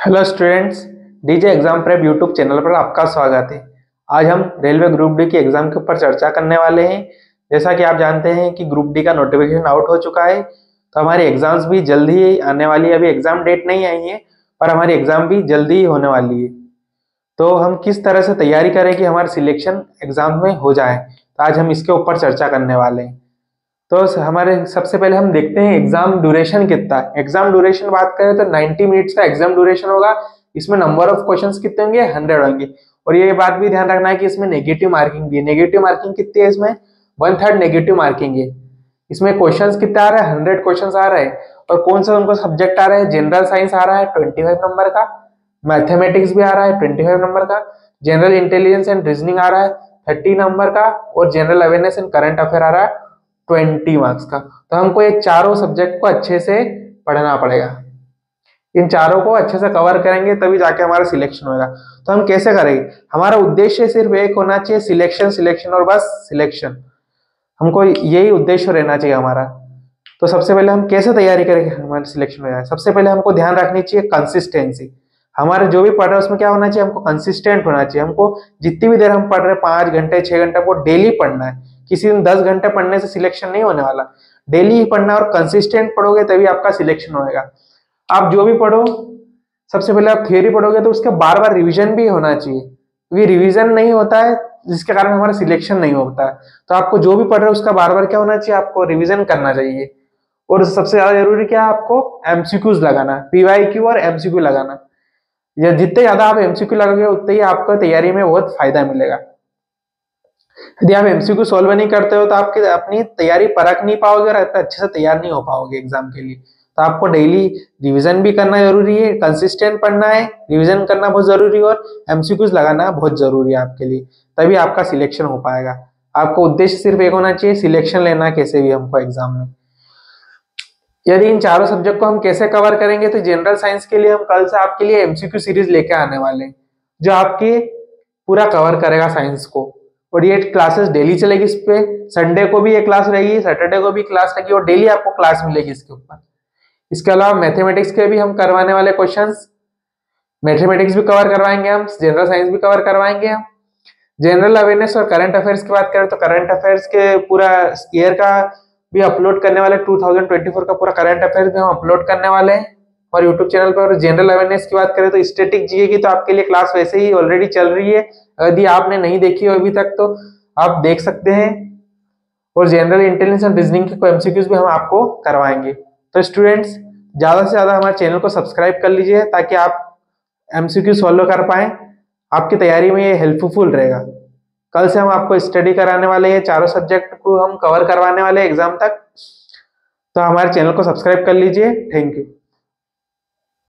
Hello students, DJ exam prep YouTube channel पर आपका स्वागत है। आज हम रेलवे ग्रुप डी के एग्जाम के ऊपर चर्चा करने वाले हैं। जैसा कि आप जानते हैं कि ग्रुप डी का नोटिफिकेशन आउट हो चुका है, तो हमारी एग्जाम्स भी जल्दी ही आने वाली है। अभी एग्जाम डेट नहीं आई है, पर हमारी एग्जाम भी जल्दी ही होने वाली है। तो हम किस तरह से तैयारी करें कि हमारा सिलेक्शन एग्जाम में हो जाए, तो आज हम इसके ऊपर चर्चा करने वाले हैं। तो हमारे सबसे पहले हम देखते हैं एग्जाम ड्यूरेशन कितना है। एग्जाम ड्यूरेशन बात करें तो 90 मिनट्स का एग्जाम ड्यूरेशन होगा। इसमें नंबर ऑफ क्वेश्चंस कितने होंगे? 100 होंगे। और ये बात भी ध्यान रखना है कि इसमें नेगेटिव मार्किंग भी है। नेगेटिव मार्किंग कितनी है? इसमें 1/3 नेगेटिव मार्किंग है। इसमें क्वेश्चंस कितने आ रहे हैं? 100 क्वेश्चंस आ रहे हैं। और कौन सा उनको सब्जेक्ट आ रहा है? जनरल साइंस आ रहा है 25 नंबर का, मैथमेटिक्स भी आ रहा है 25 नंबर का, जनरल इंटेलिजेंस एंड रीजनिंग आ रहा है 30 नंबर का, और general awareness and current affair आ रहा है 20 मार्क्स का। तो हमको ये चारों सब्जेक्ट को अच्छे से पढ़ना पड़ेगा। इन चारों को अच्छे से कवर करेंगे तभी जाके हमारा सिलेक्शन होगा। तो हम कैसे करेंगे? हमारा उद्देश्य सिर्फ एक होना चाहिए, सिलेक्शन सिलेक्शन और बस सिलेक्शन। हमको यही उद्देश्य रहना चाहिए हमारा। तो सबसे पहले हम कैसे तैयारी करेंगे हमारे सिलेक्शन हो जाए? सबसे पहले हमको ध्यान रखनी चाहिए कंसिस्टेंसी। हमारे जो भी पढ़ रहे हैं उसमें क्या होना चाहिए? हमको कंसिस्टेंट होना चाहिए। हमको जितनी भी देर हम पढ़ रहे हैं, 5 घंटे 6 घंटे, वो डेली पढ़ना है। किसी दिन 10 घंटे पढ़ने से सिलेक्शन नहीं होने वाला। डेली ही पढ़ना और कंसिस्टेंट पढ़ोगे तभी आपका सिलेक्शन होएगा। आप जो भी पढ़ो, सबसे पहले आप थियोरी पढ़ोगे तो उसका बार बार रिवीजन भी होना चाहिए, क्योंकि रिवीजन नहीं होता है जिसके कारण हमारा सिलेक्शन नहीं होता है। तो आपको जो भी पढ़ रहे हो उसका बार बार क्या होना चाहिए? आपको रिवीजन करना चाहिए। और सबसे ज्यादा जरूरी क्या है? आपको एमसीक्यूज लगाना, पीवाईक्यू और एमसीक्यू लगाना। या जितने ज्यादा आप एमसीक्यू लगाओगे उतने ही आपको तैयारी में बहुत फायदा मिलेगा। यदि आप एमसीक्यू सॉल्व नहीं करते हो तो आपकी अपनी तैयारी परख नहीं पाओगे और अच्छे से तैयार नहीं हो पाओगे एग्जाम के लिए। तो आपको डेली रिवीजन भी करना जरूरी है, कंसिस्टेंट पढ़ना है, रिवीजन करना बहुत जरूरी है, और एमसीक्यूज लगाना बहुत जरूरी है आपके लिए। तभी आपका सिलेक्शन हो पाएगा। आपको उद्देश्य सिर्फ एक होना चाहिए, सिलेक्शन लेना कैसे भी हमको एग्जाम में। यदि इन चारों सब्जेक्ट को हम कैसे कवर करेंगे, तो जनरल साइंस के लिए हम कल से आपके लिए एमसीक्यू सीरीज लेके आने वाले हैं, जो आपकी पूरा कवर करेगा साइंस को। और ये क्लासेस डेली चलेगी। इस पे संडे को भी ये क्लास रहेगी, सैटरडे को भी क्लास रहेगी, और डेली आपको क्लास मिलेगी इसके ऊपर। इसके अलावा मैथमेटिक्स के भी हम करवाने वाले क्वेश्चंस, मैथमेटिक्स भी कवर करवाएंगे हम, जनरल साइंस भी कवर करवाएंगे हम। जनरल अवेयरनेस और करंट अफेयर्स की बात करें तो करंट अफेयर्स के पूरा ईयर का भी अपलोड करने वाले, 2024 का पूरा करंट अफेयर्स भी हम अपलोड करने वाले हैं और यूट्यूब चैनल पर। और जनरल अवेयरनेस की बात करें तो स्टैटिक जीके की तो आपके लिए क्लास वैसे ही ऑलरेडी चल रही है। यदि आपने नहीं देखी हो अभी तक तो आप देख सकते हैं। और जनरल इंटेलिजेंस और रीजनिंग के एमसीक्यूज भी हम आपको करवाएंगे। तो स्टूडेंट्स, ज्यादा से ज्यादा हमारे चैनल को सब्सक्राइब कर लीजिए ताकि आप एमसीक्यू सॉल्व कर पाए। आपकी तैयारी में ये हेल्पफुल रहेगा। कल से हम आपको स्टडी कराने वाले हैं, चारों सब्जेक्ट को हम कवर करवाने वाले एग्जाम तक। तो हमारे चैनल को सब्सक्राइब कर लीजिए। Thank you.